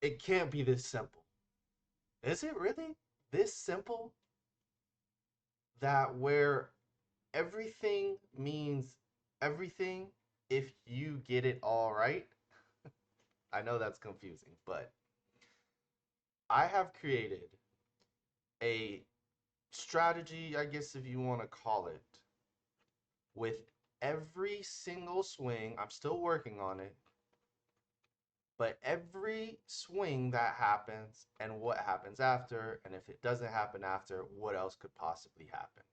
it can't be this simple. Is it really this simple that where everything means everything if you get it all right? I know that's confusing, but I have created a strategy, I guess if you want to call it, with every single swing. I'm still working on it, but every swing that happens and what happens after, and if it doesn't happen after, what else could possibly happen.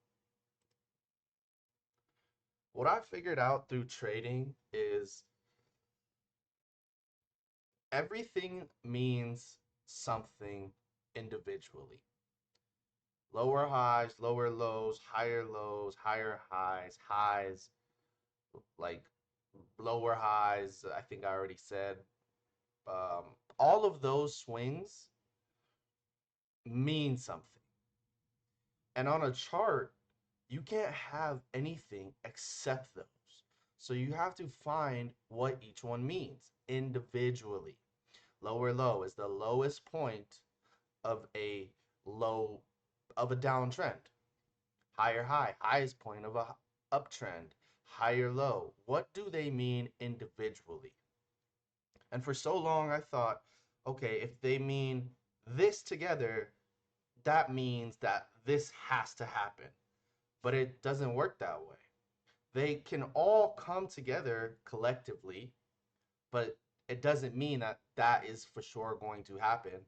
What I figured out through trading is everything means something individually. Lower highs, lower lows, higher highs, highs, like lower highs, I think I already said. All of those swings mean something. And on a chart, you can't have anything except those. So you have to find what each one means individually. Lower low is the lowest point of a low of a downtrend. Higher high, highest point of a uptrend. Higher low. What do they mean individually? And for so long I thought, okay, if they mean this together, that means that this has to happen. But it doesn't work that way. They can all come together collectively, but it doesn't mean that that is for sure going to happen.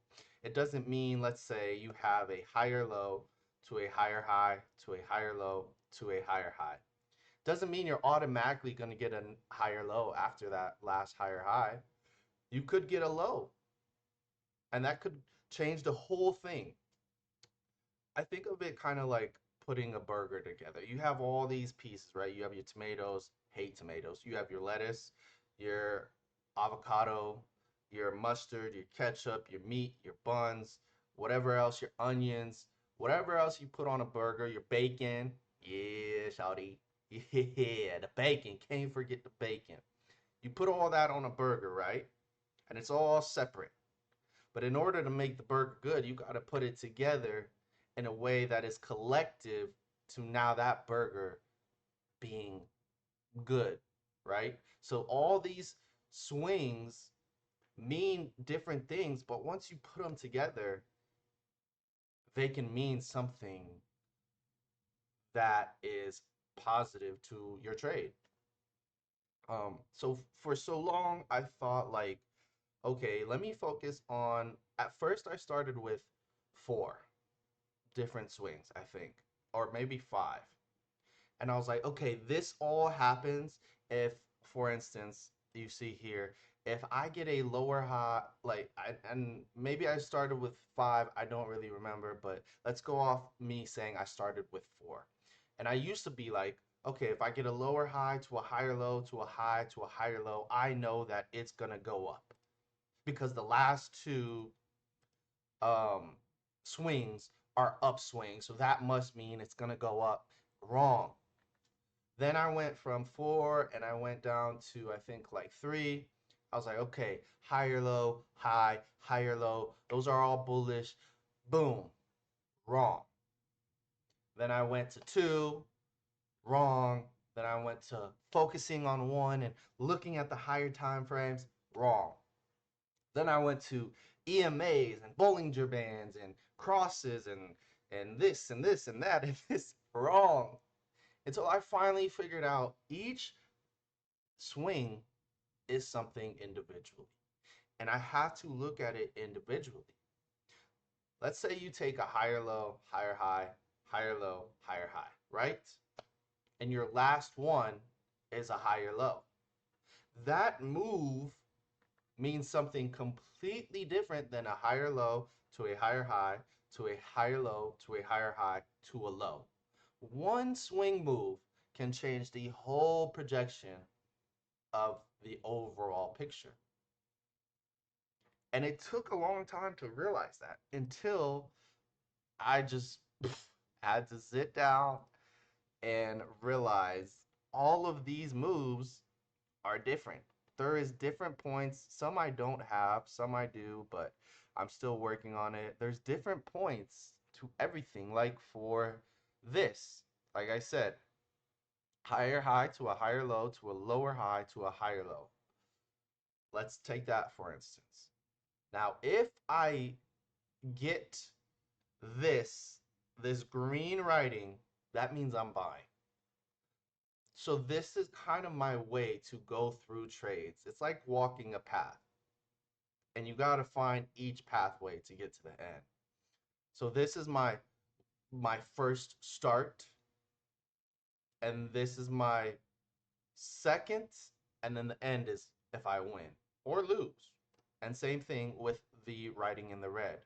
It doesn't mean, let's say, you have a higher low to a higher high to a higher low to a higher high. Doesn't mean you're automatically going to get a higher low after that last higher high. You could get a low, and that could change the whole thing. I think of it kind of like putting a burger together. You have all these pieces, right? You have your tomatoes, hate tomatoes. You have your lettuce, your avocado, your mustard, your ketchup, your meat, your buns, whatever else, your onions, whatever else you put on a burger, your bacon. Yeah, shawty. Yeah, the bacon. Can't forget the bacon. You put all that on a burger, right? And it's all separate. But in order to make the burger good, you got to put it together in a way that is collective to now that burger being good, right? So all these swings mean different things, but once you put them together, they can mean something that is positive to your trade. So for so long, I thought like, okay, let me focus on. At first, I started with four different swings, I think, or maybe five. And I was like, okay, this all happens if, for instance, you see here, if I get a lower high, and maybe I started with five, I don't really remember, but let's go off me saying I started with four. And I used to be like, okay, if I get a lower high to a higher low to a high to a higher low, I know that it's gonna go up because the last two um, swings are upswings, so that must mean it's gonna go up. Wrong. Then I went from four and I went down to I think like three. I was like, okay, higher low, high, higher low. Those are all bullish. Boom. Wrong. Then I went to two. Wrong. Then I went to focusing on one and looking at the higher time frames. Wrong. Then I went to EMAs and Bollinger Bands and crosses and this and this and that and this. Wrong. Until I finally figured out each swing is something individually. And I have to look at it individually. Let's say you take a higher low, higher low, higher high, right? And your last one is a higher low. That move means something completely different than a higher low to a higher high to a higher low to a higher high to a low. One swing move can change the whole projection of the overall picture. And it took a long time to realize that until I just had to sit down and realize all of these moves are different. there is different points. Some I don't have, some I do, but I'm still working on it. There's different points to everything. Like for this, like I said, higher high to a higher low to a lower high to a higher low. Let's take that for instance. Now, if I get this green writing, that means I'm buying. So this is kind of my way to go through trades. It's like walking a path, and you got to find each pathway to get to the end. So this is my first start, and this is my second, and then the end is if I win or lose. And same thing with the writing in the red.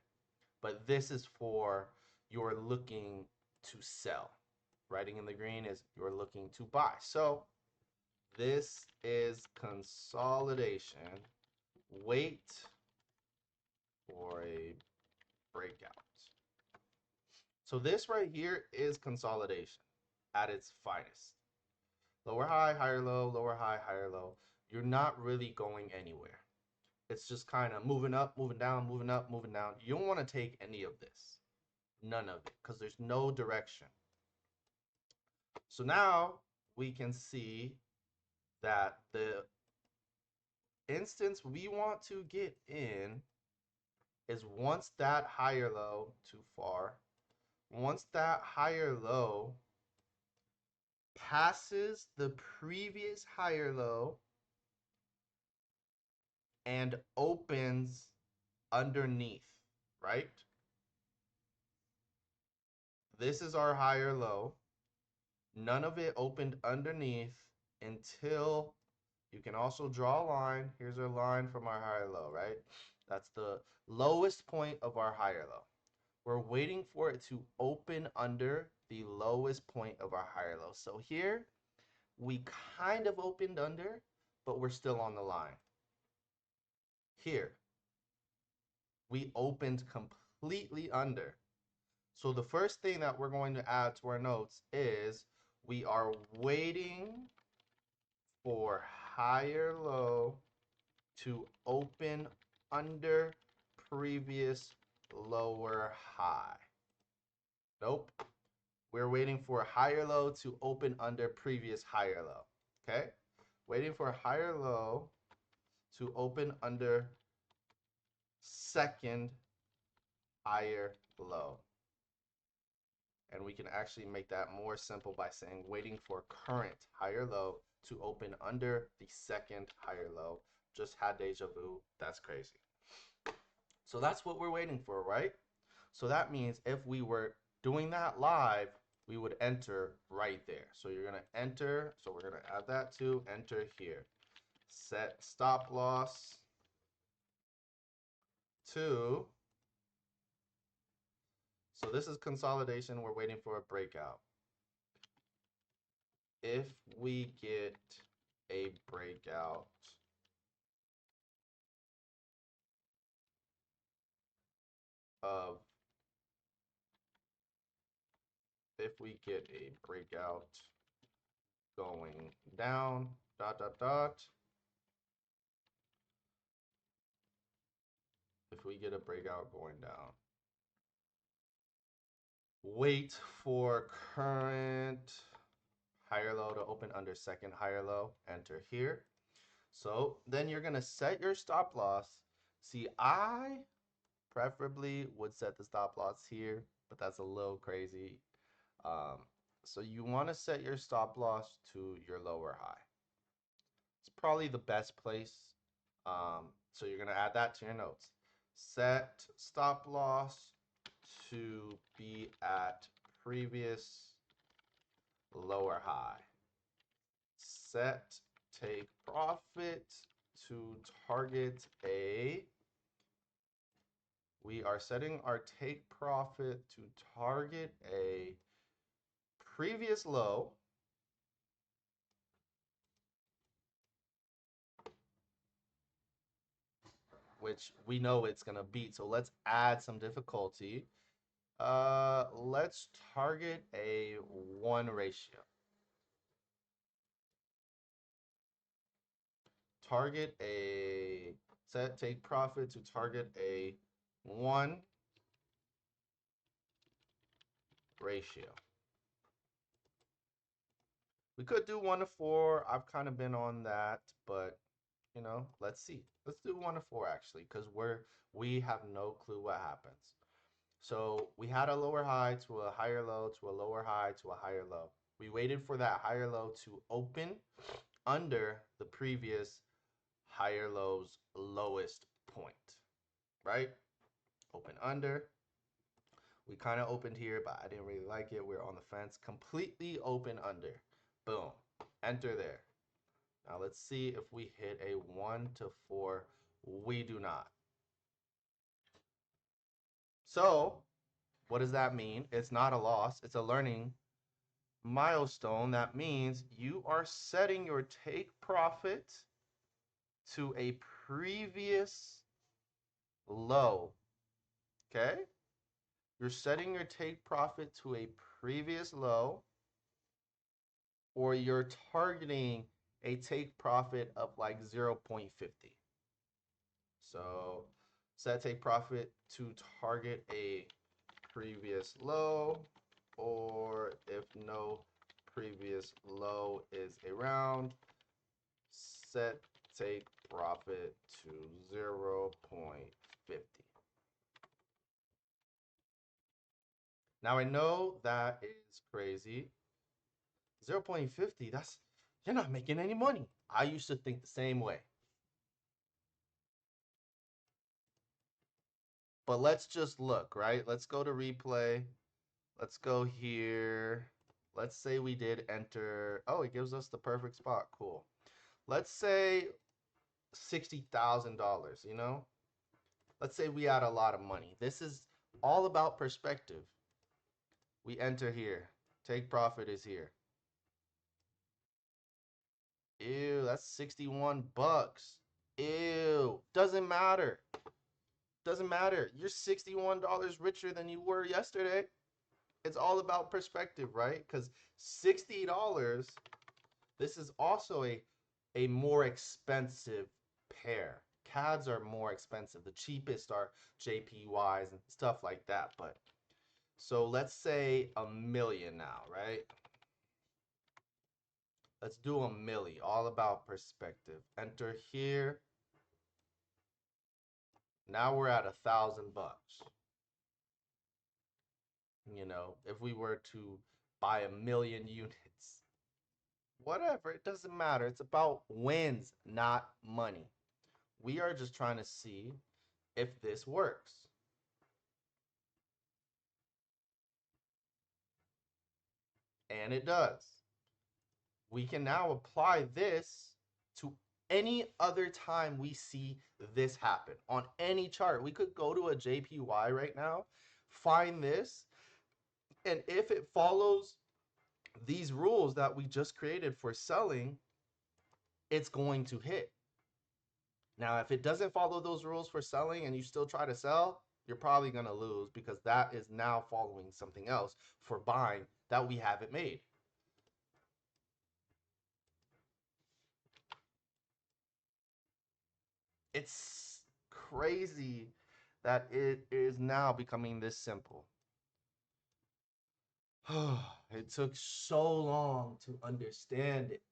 But this is for you're looking to sell. Writing in the green is you're looking to buy. So this is consolidation. Wait for a breakout. So this right here is consolidation at its finest. Lower high, higher low, lower high, higher low. You're not really going anywhere. It's just kind of moving up, moving down, moving up, moving down. You don't want to take any of this. None of it, because there's no direction. So now we can see that the instance we want to get in is once that higher low, too far, once that higher low passes the previous higher low and opens underneath, right? This is our higher low. None of it opened underneath until you can also draw a line. Here's a line from our higher low, right? That's the lowest point of our higher low. We're waiting for it to open under the lowest point of our higher low. So here, we kind of opened under, but we're still on the line. Here, we opened completely under. So the first thing that we're going to add to our notes is we are waiting for higher low to open under previous lower high. Nope. We're waiting for a higher low to open under previous higher low. Okay? Waiting for a higher low to open under second higher low. And we can actually make that more simple by saying waiting for current higher low to open under the second higher low. Just had deja vu. That's crazy. So that's what we're waiting for, right? So that means if we were doing that live, we would enter right there. So you're going to enter. So we're going to add that to enter here. Set stop loss to. So this is consolidation. We're waiting for a breakout. If we get a breakout of, if we get a breakout going down, dot, dot, dot. If we get a breakout going down. Wait for current higher low to open under second higher low, enter here. So then you're gonna set your stop loss. See, I preferably would set the stop loss here, but that's a little crazy. So you wanna set your stop loss to your lower high. It's probably the best place. So you're gonna add that to your notes. Set stop loss to be at previous lower high. Set take profit to target a. We are setting our take profit to target a previous low which we know it's going to beat. So let's add some difficulty. Let's target a 1 ratio. target a set take profit to target a 1 ratio. We could do 1 to 4. I've kind of been on that, but you know, let's see. Let's do 1 to 4 actually, because we have no clue what happens. So we had a lower high to a higher low to a lower high to a higher low. We waited for that higher low to open under the previous higher low's lowest point, right? Open under. We kind of opened here, but I didn't really like it. We're on the fence. Completely open under. Boom. Enter there. Now let's see if we hit a 1 to 4. We do not. So what does that mean? It's not a loss. It's a learning milestone. That means you are setting your take profit to a previous low. Okay? You're setting your take profit to a previous low, or you're targeting a take profit of like 0.50. So set take profit to target a previous low, or if no previous low is around, set take profit to 0.50. Now I know that is crazy. 0.50, that's, you're not making any money. I used to think the same way. But let's just look, right? Let's go to replay. Let's go here. Let's say we did enter. Oh, it gives us the perfect spot. Cool. Let's say $60,000, you know? Let's say we had a lot of money. This is all about perspective. We enter here. Take profit is here. Ew, that's 61 bucks. Ew, doesn't matter. Doesn't matter. You're $61 richer than you were yesterday. It's all about perspective, right? Because $60, this is also a more expensive pair. CADs are more expensive. The cheapest are JPYs and stuff like that. But so let's say a million now, right? Let's do a milli, all about perspective. Enter here. Now we're at $1,000. You know, if we were to buy a million units, whatever, it doesn't matter. It's about wins, not money. We are just trying to see if this works. And it does. We can now apply this to any other time we see this happen on any chart. We could go to a JPY right now, find this, and if it follows these rules that we just created for selling, it's going to hit. Now, if it doesn't follow those rules for selling and you still try to sell, you're probably going to lose, because that is now following something else for buying that we haven't made. It's crazy that it is now becoming this simple. It took so long to understand it.